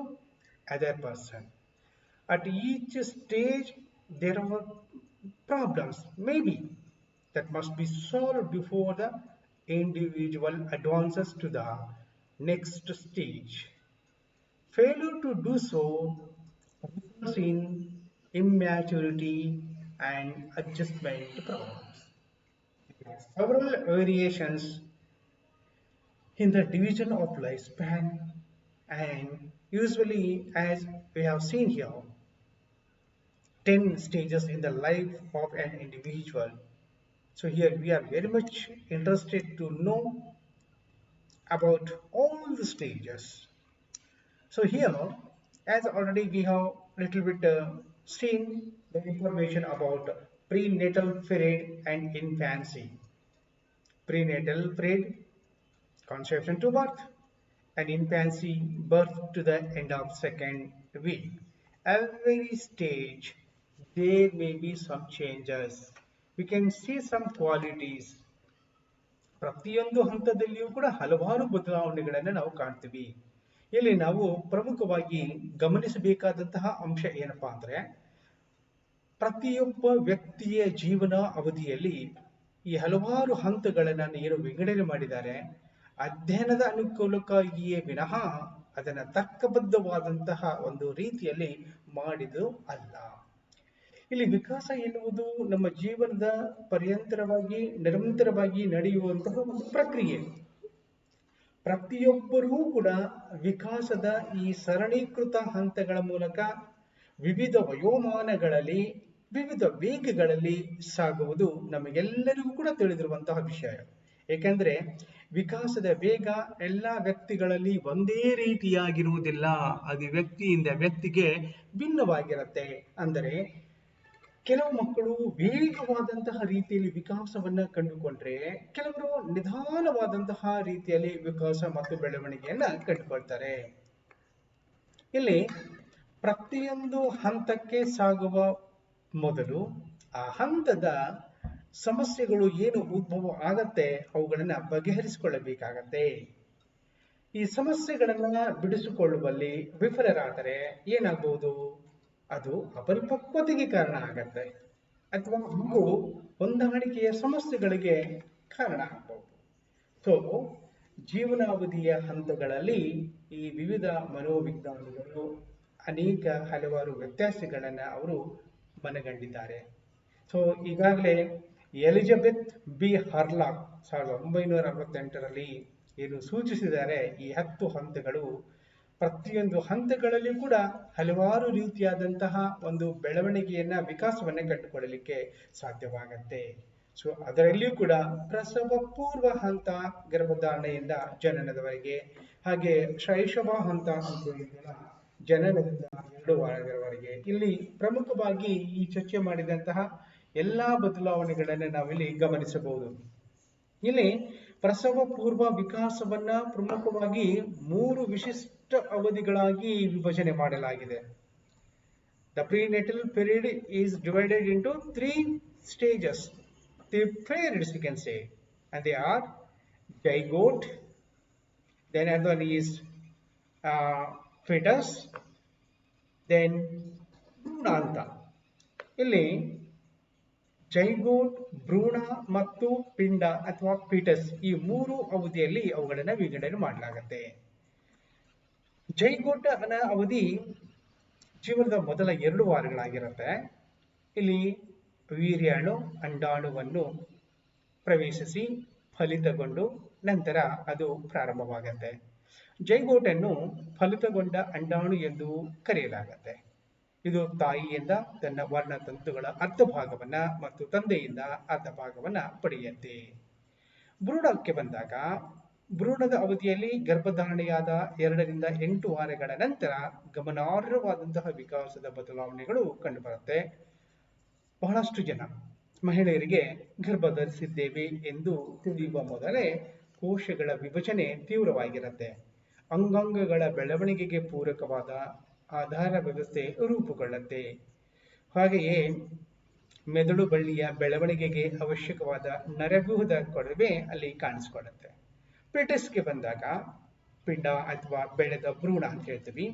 other person. At each stage, there are problems, maybe, that must be solved before the individual advances to the next stage. Failure to do so results in immaturity and adjustment problems. There are several variations in the division of lifespan, and usually, as we have seen here, 10 stages in the life of an individual. So here we are very much interested to know about all the stages. So here, as already we have little bit seen the information about prenatal period and infancy. Prenatal period, conception to birth, and infancy, birth to the end of second week. Every stage, there may be some changes. We can see some qualities. ಪ್ರತಿಯೊಂದು ಹಂತದಲ್ಲಿಯೂ ಕೂಡ ಹಲವಾರು ಬದಲಾವಣೆಗಳನ್ನು ನಾವು ಕಾಣ್ತೀವಿ. ಇಲ್ಲಿ ನಾವು ಪ್ರಮುಖವಾಗಿ ಗಮನಿಸಬೇಕಾದಂತಹ ಅಂಶ ಏನಪ್ಪಾ ಅಂದ್ರೆ, ಪ್ರತಿಯೊಬ್ಬ ವ್ಯಕ್ತಿಯ ಜೀವನ ಅವಧಿಯಲ್ಲಿ ಈ ಹಲವಾರು ಹಂತಗಳನ್ನು ಏನು ವಿಂಗಡಣೆ ಮಾಡಿದ್ದಾರೆ, ಅಧ್ಯಯನದ ಅನುಕೂಲಕ್ಕಾಗಿಯೇ ವಿನಃ ಅದನ್ನು ತರ್ಕಬದ್ಧವಾದಂತಹ ಒಂದು ರೀತಿಯಲ್ಲಿ ಮಾಡಿದು ಅಲ್ಲ. ಇಲ್ಲಿ ವಿಕಾಸ ಎನ್ನುವುದು ನಮ್ಮ ಜೀವನದ ಪರ್ಯಂತರವಾಗಿ ನಿರಂತರವಾಗಿ ನಡೆಯುವಂತಹ ಒಂದು ಪ್ರಕ್ರಿಯೆ. ಪ್ರತಿಯೊಬ್ಬರೂ ಕೂಡ ವಿಕಾಸದ ಈ ಸರಣೀಕೃತ ಹಂತಗಳ ಮೂಲಕ ವಿವಿಧ ವಯೋಮಾನಗಳಲ್ಲಿ ವಿವಿಧ ವೇಗಗಳಲ್ಲಿ ಸಾಗುವುದು ನಮಗೆಲ್ಲರಿಗೂ ಕೂಡ ತಿಳಿದಿರುವಂತಹ ವಿಷಯ. ಏಕೆಂದ್ರೆ ವಿಕಾಸದ ವೇಗ ಎಲ್ಲ ವ್ಯಕ್ತಿಗಳಲ್ಲಿ ಒಂದೇ ರೀತಿಯಾಗಿರುವುದಿಲ್ಲ, ಅದು ವ್ಯಕ್ತಿಯಿಂದ ವ್ಯಕ್ತಿಗೆ ಭಿನ್ನವಾಗಿರುತ್ತೆ. ಅಂದರೆ ಕೆಲವು ಮಕ್ಕಳು ವೇಗವಾದಂತಹ ರೀತಿಯಲ್ಲಿ ವಿಕಾಸವನ್ನ ಕಂಡುಕೊಂಡ್ರೆ, ಕೆಲವರು ನಿಧಾನವಾದಂತಹ ರೀತಿಯಲ್ಲಿ ವಿಕಾಸ ಮತ್ತು ಬೆಳವಣಿಗೆಯನ್ನ ಕಂಡುಕೊಳ್ತಾರೆ. ಇಲ್ಲಿ ಪ್ರತಿಯೊಂದು ಹಂತಕ್ಕೆ ಸಾಗುವ ಮೊದಲು ಆ ಹಂತದ ಸಮಸ್ಯೆಗಳು ಏನು ಉದ್ಭವ ಆಗತ್ತೆ ಅವುಗಳನ್ನ ಬಗೆಹರಿಸಿಕೊಳ್ಳಬೇಕಾಗತ್ತೆ. ಈ ಸಮಸ್ಯೆಗಳನ್ನ ಬಿಡಿಸಿಕೊಳ್ಳುವಲ್ಲಿ ವಿಫಲರಾದರೆ ಏನಾಗಬಹುದು? ಅದು ಅಪರಿಪಕ್ವತೆಗೆ ಕಾರಣ ಆಗತ್ತೆ, ಅಥವಾ ಮಗು ಹೊಂದಾಣಿಕೆಯ ಸಮಸ್ಯೆಗಳಿಗೆ ಕಾರಣ ಆಗಬಹುದು. ಸೊ ಜೀವನಾವಧಿಯ ಹಂತಗಳಲ್ಲಿ ಈ ವಿವಿಧ ಮನೋವಿಜ್ಞಾನಿಗಳು ಅನೇಕ ಹಲವಾರು ವ್ಯತ್ಯಾಸಗಳನ್ನ ಅವರು ಮನಗಂಡಿದ್ದಾರೆ. ಸೊ ಈಗಾಗಲೇ ಎಲಿಜಬೆತ್ ಬಿ ಹರ್ಲಾಕ್ 1968ರಲ್ಲಿ ಏನು ಸೂಚಿಸಿದ್ದಾರೆ, ಈ 10 ಹಂತಗಳು ಪ್ರತಿಯೊಂದು ಹಂತಗಳಲ್ಲಿ ಕೂಡ ಹಲವಾರು ರೀತಿಯಾದಂತಹ ಒಂದು ಬೆಳವಣಿಗೆಯನ್ನ ವಿಕಾಸವನ್ನ ಕಂಡುಕೊಳ್ಳಲಿಕ್ಕೆ ಸಾಧ್ಯವಾಗತ್ತೆ. ಸೊ ಅದರಲ್ಲಿಯೂ ಕೂಡ ಪ್ರಸವ ಪೂರ್ವ ಹಂತ, ಗರ್ಭಧಾರಣೆಯಿಂದ ಜನನದವರೆಗೆ, ಹಾಗೆ ಶೈಶವ ಹಂತ ಅಂತ ಜನನದಿಂದ 2 ವಾರಗಳವರೆಗೆ. ಇಲ್ಲಿ ಪ್ರಮುಖವಾಗಿ ಈ ಚರ್ಚೆ ಮಾಡಿದಂತಹ ಎಲ್ಲಾ ಬದಲಾವಣೆಗಳನ್ನು ನಾವಿಲ್ಲಿ ಗಮನಿಸಬಹುದು. ಇಲ್ಲಿ ಪ್ರಸವ ಪೂರ್ವ ವಿಕಾಸವನ್ನ ಪ್ರಮುಖವಾಗಿ 3 ವಿಶಿಷ್ಟ ಅವಧಿಗಳಾಗಿ ವಿಭಜನೆ ಮಾಡಲಾಗಿದೆ. The prenatal period is divided into 3 stages, 3 periods you can say, and they are zygote, then another one is fetus, then ಭ್ರೂಣಾಂತ. ಇಲ್ಲಿ ಜೈಗೋಟ್, ಭ್ರೂಣ ಮತ್ತು ಪಿಂಡ ಅಥವಾ ಫೀಟಸ್ ಈ 3 ಅವಧಿಯಲ್ಲಿ ಅವುಗಳನ್ನು ವಿಂಗಡಣೆ ಮಾಡಲಾಗುತ್ತೆ. ಜೈಗೋಟ್ ಅನ್ನೋ ಅವಧಿ ಜೀವನದ ಮೊದಲ 2 ವಾರಗಳಾಗಿರುತ್ತೆ. ಇಲ್ಲಿ ವೀರ್ಯಾಣು ಅಂಡಾಣುವನ್ನು ಪ್ರವೇಶಿಸಿ ಫಲಿತಗೊಂಡು ನಂತರ ಅದು ಪ್ರಾರಂಭವಾಗುತ್ತೆ. ಜೈಗೋಟನ್ನು ಫಲಿತಗೊಂಡ ಅಂಡಾಣು ಎಂದು ಕರೆಯಲಾಗುತ್ತೆ. ಇದು ತಾಯಿಯಿಂದ ತನ್ನ ವರ್ಣತಂತುಗಳ ಅರ್ಧ ಭಾಗವನ್ನ ಮತ್ತು ತಂದೆಯಿಂದ ಅರ್ಧ ಭಾಗವನ್ನ ಪಡೆಯುತ್ತೆ. ಭ್ರೂಣಕ್ಕೆ ಬಂದಾಗ ಭ್ರೂಣದ ಅವಧಿಯಲ್ಲಿ ಗರ್ಭಧಾರಣೆಯಾದ 2 ರಿಂದ 8 ವಾರಗಳ ನಂತರ ಗಮನಾರ್ಹವಾದಂತಹ ವಿಕಾಸದ ಬದಲಾವಣೆಗಳು ಕಂಡುಬರುತ್ತೆ. ಬಹಳಷ್ಟು ಜನ ಮಹಿಳೆಯರಿಗೆ ಗರ್ಭ ಧರಿಸಿದ್ದೇವೆ ಎಂದು ತಿಳಿಯುವ ಮೊದಲೇ ಕೋಶಗಳ ವಿಭಜನೆ ತೀವ್ರವಾಗಿರುತ್ತೆ. ಅಂಗಾಂಗಗಳ ಬೆಳವಣಿಗೆಗೆ ಪೂರಕವಾದ ಆಧಾರ ವ್ಯವಸ್ಥೆ ರೂಪುಗೊಳ್ಳುತ್ತೆ. ಹಾಗೆಯೇ ಮೆದುಳು ಬಳ್ಳಿಯ ಬೆಳವಣಿಗೆಗೆ ಅವಶ್ಯಕವಾದ ನರವ್ಯೂಹದ ಕೊರತೆ ಅಲ್ಲಿ ಕಾಣಿಸಿಕೊಳ್ಳುತ್ತೆ. ಫೀಟಸ್ಗೆ ಬಂದಾಗ ಪಿಂಡ ಅಥವಾ ಬೆಳೆದ ಭ್ರೂಣ ಅಂತ ಹೇಳ್ತೀವಿ.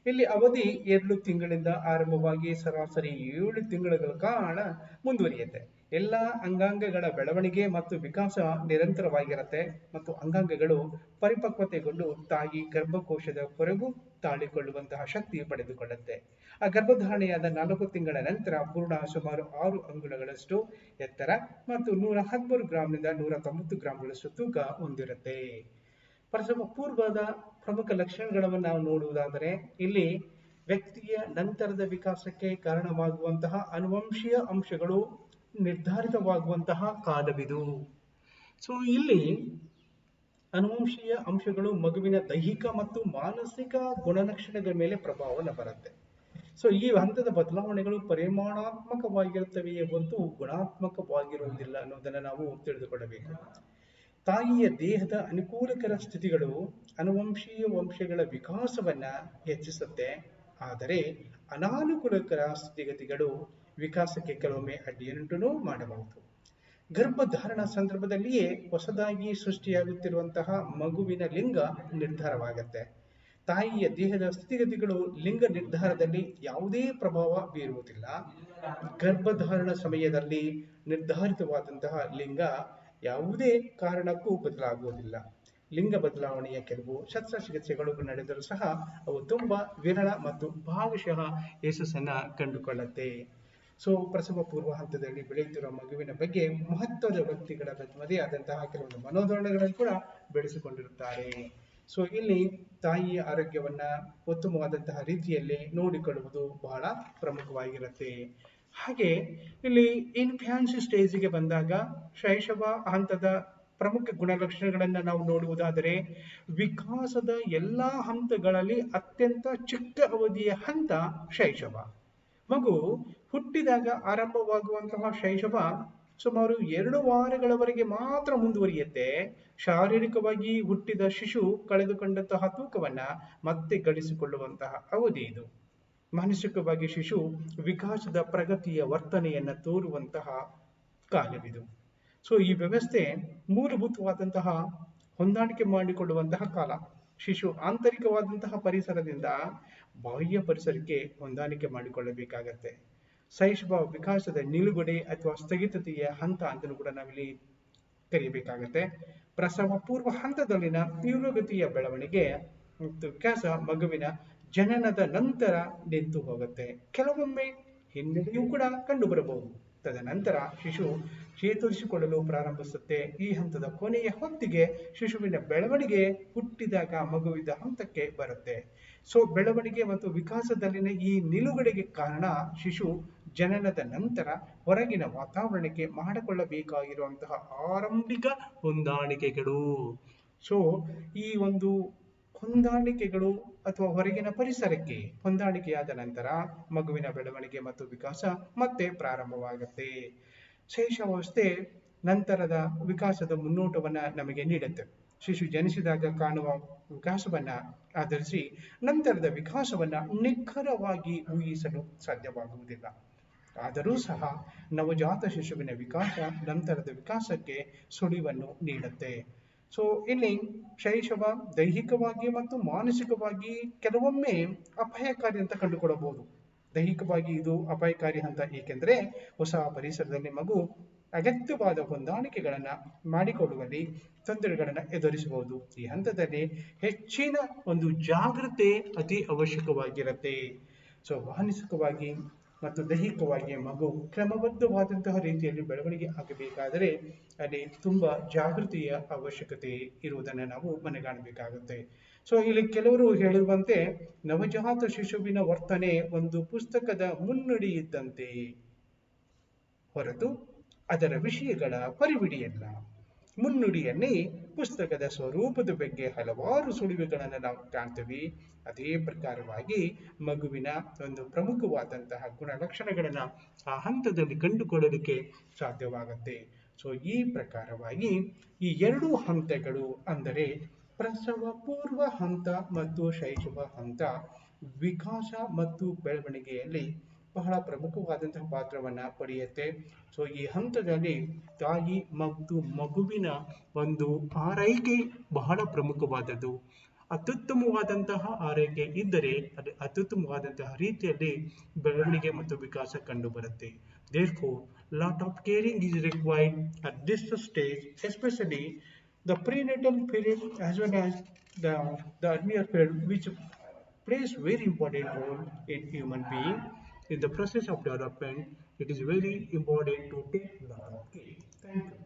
ಇಲ್ಲಿ ಅವಧಿ 2 ತಿಂಗಳಿಂದ ಆರಂಭವಾಗಿ ಸರಾಸರಿ 7 ತಿಂಗಳ ಕಾಲ ಮುಂದುವರಿಯುತ್ತೆ. ಎಲ್ಲ ಅಂಗಾಂಗಗಳ ಬೆಳವಣಿಗೆ ಮತ್ತು ವಿಕಾಸ ನಿರಂತರವಾಗಿರುತ್ತೆ ಮತ್ತು ಅಂಗಾಂಗಗಳು ಪರಿಪಕ್ವತೆಗೊಂಡು ತಾಯಿ ಗರ್ಭಕೋಶದ ಹೊರಗೂ ತಾಳಿಕೊಳ್ಳುವಂತಹ ಶಕ್ತಿ ಪಡೆದುಕೊಳ್ಳುತ್ತೆ. ಆ ಗರ್ಭಧಾರಣೆಯಾದ 4 ತಿಂಗಳ ನಂತರ ಭ್ರೂಣ ಸುಮಾರು 6 ಅಂಗುಳಗಳಷ್ಟು ಎತ್ತರ ಮತ್ತು 113 ಗ್ರಾಂನಿಂದ 190 ಗ್ರಾಂಗಳಷ್ಟು ತೂಕ ಹೊಂದಿರುತ್ತೆ. ಪ್ರಸವ ಪೂರ್ವದ ಪ್ರಮುಖ ಲಕ್ಷಣಗಳನ್ನು ನಾವು ನೋಡುವುದಾದರೆ ಇಲ್ಲಿ ವ್ಯಕ್ತಿಯ ನಂತರದ ವಿಕಾಸಕ್ಕೆ ಕಾರಣವಾಗುವಂತಹ ಅನುವಂಶೀಯ ಅಂಶಗಳು ನಿರ್ಧಾರಿತವಾಗುವಂತಹ ಕಾಲವಿದು. ಸೊ ಇಲ್ಲಿ ಅನುವಂಶೀಯ ಅಂಶಗಳು ಮಗುವಿನ ದೈಹಿಕ ಮತ್ತು ಮಾನಸಿಕ ಗುಣಲಕ್ಷಣಗಳ ಮೇಲೆ ಪ್ರಭಾವವನ್ನು ಬರುತ್ತೆ. ಸೊ ಈ ಹಂತದ ಬದಲಾವಣೆಗಳು ಪರಿಮಾಣಾತ್ಮಕವಾಗಿರುತ್ತವೆಯೇ ಹೊರತು ಗುಣಾತ್ಮಕವಾಗಿರುವುದಿಲ್ಲ ಅನ್ನೋದನ್ನು ನಾವು ತಿಳಿದುಕೊಳ್ಳಬೇಕು. ತಾಯಿಯ ದೇಹದ ಅನುಕೂಲಕರ ಸ್ಥಿತಿಗಳು ಅನುವಂಶೀಯ ವಂಶಗಳ ವಿಕಾಸವನ್ನ ಹೆಚ್ಚಿಸುತ್ತೆ. ಆದರೆ ಅನಾನುಕೂಲಕರ ಸ್ಥಿತಿಗತಿಗಳು ವಿಕಾಸಕ್ಕೆ ಕೆಲವೊಮ್ಮೆ ಅಡ್ಡಿಯನ್ನುಂಟು ಮಾಡಬಹುದು. ಗರ್ಭಧಾರಣ ಸಂದರ್ಭದಲ್ಲಿಯೇ ಹೊಸದಾಗಿ ಸೃಷ್ಟಿಯಾಗುತ್ತಿರುವಂತಹ ಮಗುವಿನ ಲಿಂಗ ನಿರ್ಧಾರವಾಗುತ್ತೆ. ತಾಯಿಯ ದೇಹದ ಸ್ಥಿತಿಗತಿಗಳು ಲಿಂಗ ನಿರ್ಧಾರದಲ್ಲಿ ಯಾವುದೇ ಪ್ರಭಾವ ಬೀರುವುದಿಲ್ಲ. ಗರ್ಭಧಾರಣ ಸಮಯದಲ್ಲಿ ನಿರ್ಧಾರಿತವಾದಂತಹ ಲಿಂಗ ಯಾವುದೇ ಕಾರಣಕ್ಕೂ ಬದಲಾಗುವುದಿಲ್ಲ. ಲಿಂಗ ಬದಲಾವಣೆಯ ಕೆಲವು ಶಸ್ತ್ರಚಿಕಿತ್ಸೆಗಳು ನಡೆದರೂ ಸಹ ಅವು ತುಂಬಾ ವಿರಳ ಮತ್ತು ಭಾಗಶಃ ಯಶಸ್ಸನ್ನ ಕಂಡುಕೊಳ್ಳುತ್ತೆ. ಸೊ ಪ್ರಸವ ಪೂರ್ವ ಹಂತದಲ್ಲಿ ಬೆಳೆಯುತ್ತಿರುವ ಮಗುವಿನ ಬಗ್ಗೆ ಮಹತ್ವದ ವ್ಯಕ್ತಿಗಳ ತಮ್ಮದೇ ಆದಂತಹ ಕೆಲವೊಂದು ಮನೋಧೋರಣೆಗಳನ್ನು ಕೂಡ ಬೆಳೆಸಿಕೊಂಡಿರುತ್ತಾರೆ. ಸೊ ಇಲ್ಲಿ ತಾಯಿಯ ಆರೋಗ್ಯವನ್ನ ಉತ್ತಮವಾದಂತಹ ರೀತಿಯಲ್ಲಿ ನೋಡಿಕೊಳ್ಳುವುದು ಬಹಳ ಪ್ರಮುಖವಾಗಿರುತ್ತೆ. ಹಾಗೆ ಇಲ್ಲಿ ಇನ್ಫ್ಯಾನ್ಸಿ ಸ್ಟೇಜಿಗೆ ಬಂದಾಗ ಶೈಶವ ಹಂತದ ಪ್ರಮುಖ ಗುಣಲಕ್ಷಣಗಳನ್ನು ನಾವು ನೋಡುವುದಾದರೆ ವಿಕಾಸದ ಎಲ್ಲಾ ಹಂತಗಳಲ್ಲಿ ಅತ್ಯಂತ ಚಿಕ್ಕ ಅವಧಿಯ ಹಂತ ಶೈಶವ. ಮಗು ಹುಟ್ಟಿದಾಗ ಆರಂಭವಾಗುವಂತಹ ಶೈಶವ ಸುಮಾರು 2 ವಾರಗಳವರೆಗೆ ಮಾತ್ರ ಮುಂದುವರಿಯುತ್ತೆ. ಶಾರೀರಿಕವಾಗಿ ಹುಟ್ಟಿದ ಶಿಶು ಕಳೆದುಕೊಂಡಂತಹ ತೂಕವನ್ನ ಮತ್ತೆ ಗಳಿಸಿಕೊಳ್ಳುವಂತಹ ಅವಧಿ ಇದು. ಮಾನಸಿಕವಾಗಿ ಶಿಶು ವಿಕಾಸದ ಪ್ರಗತಿಯ ವರ್ತನೆಯನ್ನ ತೋರುವಂತಹ ಕಾಲವಿದು. ಸೊ ಈ ವ್ಯವಸ್ಥೆ ಮೂಲಭೂತವಾದಂತಹ ಹೊಂದಾಣಿಕೆ ಮಾಡಿಕೊಳ್ಳುವಂತಹ ಕಾಲ. ಶಿಶು ಆಂತರಿಕವಾದಂತಹ ಪರಿಸರದಿಂದ ಬಾಹ್ಯ ಪರಿಸರಕ್ಕೆ ಹೊಂದಾಣಿಕೆ ಮಾಡಿಕೊಳ್ಳಬೇಕಾಗತ್ತೆ. ಶೈಶವ ವಿಕಾಸದ ನಿಲುಗಡೆ ಅಥವಾ ಸ್ಥಗಿತತೆಯ ಹಂತ ಅಂತಲೂ ಕೂಡ ನಾವಿಲ್ಲಿ ಕರೆಯಬೇಕಾಗತ್ತೆ. ಪ್ರಸವ ಪೂರ್ವ ಹಂತದಲ್ಲಿನ ತೀವ್ರಗತಿಯ ಬೆಳವಣಿಗೆ ಮತ್ತು ವಿಕಾಸ ಮಗುವಿನ ಜನನದ ನಂತರ ನಿಂತು ಹೋಗುತ್ತೆ. ಕೆಲವೊಮ್ಮೆ ಹಿನ್ನೆಲೆಯೂ ಕೂಡ ಕಂಡು ಬರಬಹುದು. ತದನಂತರ ಶಿಶು ಚೇತರಿಸಿಕೊಳ್ಳಲು ಪ್ರಾರಂಭಿಸುತ್ತೆ. ಈ ಹಂತದ ಕೊನೆಯ ಹೊತ್ತಿಗೆ ಶಿಶುವಿನ ಬೆಳವಣಿಗೆ ಹುಟ್ಟಿದಾಗ ಮಗುವಿನ ಹಂತಕ್ಕೆ ಬರುತ್ತೆ. ಸೊ ಬೆಳವಣಿಗೆ ಮತ್ತು ವಿಕಾಸದಲ್ಲಿನ ಈ ನಿಲುಗಡೆಗೆ ಕಾರಣ ಶಿಶು ಜನನದ ನಂತರ ಹೊರಗಿನ ವಾತಾವರಣಕ್ಕೆ ಮಾಡಿಕೊಳ್ಳಬೇಕಾಗಿರುವಂತಹ ಆರಂಭಿಕ ಹೊಂದಾಣಿಕೆಗಳು. ಸೊ ಈ ಒಂದು ಹೊಂದಾಣಿಕೆಗಳು ಅಥವಾ ಹೊರಗಿನ ಪರಿಸರಕ್ಕೆ ಹೊಂದಾಣಿಕೆಯಾದ ನಂತರ ಮಗುವಿನ ಬೆಳವಣಿಗೆ ಮತ್ತು ವಿಕಾಸ ಮತ್ತೆ ಪ್ರಾರಂಭವಾಗುತ್ತೆ. ಶೈಶವಾವಸ್ಥೆ ನಂತರದ ವಿಕಾಸದ ಮುನ್ನೋಟವನ್ನು ನಮಗೆ ನೀಡುತ್ತೆ. ಶಿಶು ಜನಿಸಿದಾಗ ಕಾಣುವ ವಿಕಾಸವನ್ನು ಆಧರಿಸಿ ನಂತರದ ವಿಕಾಸವನ್ನು ನಿಖರವಾಗಿ ಊಹಿಸಲು ಸಾಧ್ಯವಾಗುವುದಿಲ್ಲ. ಆದರೂ ಸಹ ನವಜಾತ ಶಿಶುವಿನ ವಿಕಾಸ ನಂತರದ ವಿಕಾಸಕ್ಕೆ ಸುಳಿವನ್ನು ನೀಡುತ್ತೆ. ಸೊ ಇಲ್ಲಿ ಶೈಶವ ದೈಹಿಕವಾಗಿ ಮತ್ತು ಮಾನಸಿಕವಾಗಿ ಕೆಲವೊಮ್ಮೆ ಅಪಾಯಕಾರಿ ಅಂತ ಕಂಡುಕೊಳ್ಳಬಹುದು. ದೈಹಿಕವಾಗಿ ಇದು ಅಪಾಯಕಾರಿ ಹಂತ, ಏಕೆಂದರೆ ಹೊಸ ಪರಿಸರದಲ್ಲಿ ಮಗು ಅಗತ್ಯವಾದ ಹೊಂದಾಣಿಕೆಗಳನ್ನು ಮಾಡಿಕೊಳ್ಳುವಲ್ಲಿ ತೊಂದರೆಗಳನ್ನು ಎದುರಿಸಬಹುದು. ಈ ಹಂತದಲ್ಲಿ ಹೆಚ್ಚಿನ ಒಂದು ಜಾಗೃತೆ ಅತಿ ಅವಶ್ಯಕವಾಗಿರುತ್ತೆ. ಸೊ ಮಾನಸಿಕವಾಗಿ ಮತ್ತು ದೈಹಿಕವಾಗಿ ಮಗು ಕ್ರಮಬದ್ಧವಾದಂತಹ ರೀತಿಯಲ್ಲಿ ಬೆಳವಣಿಗೆ ಆಗಬೇಕಾದರೆ ಅಲ್ಲಿ ತುಂಬ ಜಾಗೃತಿಯ ಅವಶ್ಯಕತೆ ಇರುವುದನ್ನು ನಾವು ಮನೆಗಾಣಬೇಕಾಗುತ್ತೆ. ಸೊ ಇಲ್ಲಿ ಕೆಲವರು ಹೇಳಿರುವಂತೆ ನವಜಾತ ಶಿಶುವಿನ ವರ್ತನೆ ಒಂದು ಪುಸ್ತಕದ ಮುನ್ನುಡಿ ಇದ್ದಂತೆ ಹೊರತು ಅದರ ವಿಷಯಗಳ ಪರಿವಿಡಿಯಲ್ಲ. ಮುನ್ನುಡಿಯಲ್ಲಿ ಪುಸ್ತಕದ ಸ್ವರೂಪದ ಬಗ್ಗೆ ಹಲವಾರು ಸುಳಿವುಗಳನ್ನು ನಾವು ಕಾಣ್ತೀವಿ. ಅದೇ ಪ್ರಕಾರವಾಗಿ ಮಗುವಿನ ಒಂದು ಪ್ರಮುಖವಾದಂತಹ ಗುಣಲಕ್ಷಣಗಳನ್ನು ಆ ಹಂತದಲ್ಲಿ ಕಂಡುಕೊಳ್ಳಲಿಕ್ಕೆ ಸಾಧ್ಯವಾಗುತ್ತೆ. ಸೊ ಈ ಪ್ರಕಾರವಾಗಿ ಈ ಎರಡು ಹಂತಗಳು ಅಂದರೆ ಪ್ರಸವ ಪೂರ್ವ ಹಂತ ಮತ್ತು ಶೈಶವ ಹಂತ ವಿಕಾಸ ಮತ್ತು ಬೆಳವಣಿಗೆಯಲ್ಲಿ ಬಹಳ ಪ್ರಮುಖವಾದಂತಹ ಪಾತ್ರವನ್ನು ಪಡೆಯುತ್ತೆ. ಸೊ ಈ ಹಂತದಲ್ಲಿ ತಾಯಿ ಮತ್ತು ಮಗುವಿನ ಒಂದು ಆರೈಕೆ ಬಹಳ ಪ್ರಮುಖವಾದದ್ದು. ಅತ್ಯುತ್ತಮವಾದಂತಹ ಆರೈಕೆ ಇದ್ದರೆ ಅದು ಅತ್ಯುತ್ತಮವಾದಂತಹ ರೀತಿಯಲ್ಲಿ ಬೆಳವಣಿಗೆ ಮತ್ತು ವಿಕಾಸ ಕಂಡುಬರುತ್ತೆ. Therefore, lot of caring is required at this stage, especially the prenatal period as well as the earlier period, which plays very important role in human being. In the process of development, it is very important to take lot of care. Thank you.